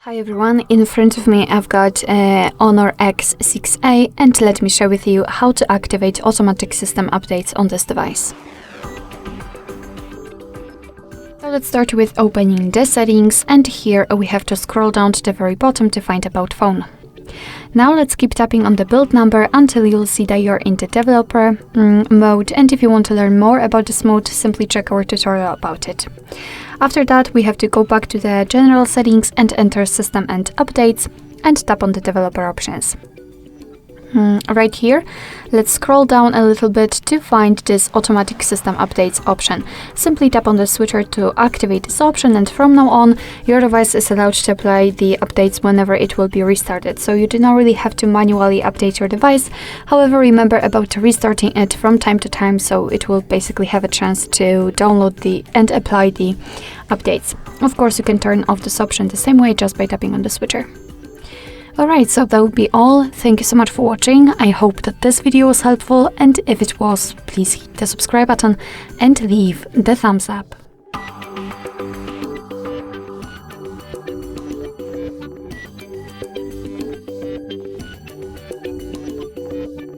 Hi everyone, in front of me I've got HONOR X6A and let me share with you how to activate automatic system updates on this device. So let's start with opening the settings, and here we have to scroll down to the very bottom to find About Phone. Now let's keep tapping on the build number until you'll see that you're in the developer mode, and if you want to learn more about this mode, simply check our tutorial about it. After that, we have to go back to the general settings and enter system and updates and tap on the developer options. Right here, let's scroll down a little bit to find this automatic system updates option. Simply tap on the switcher to activate this option, and from now on, your device is allowed to apply the updates whenever it will be restarted. So you do not really have to manually update your device. However, remember about restarting it from time to time, so it will basically have a chance to download and apply the updates. Of course, you can turn off this option the same way, just by tapping on the switcher. Alright, so that would be all. Thank you so much for watching. I hope that this video was helpful, and if it was, please hit the subscribe button and leave the thumbs up.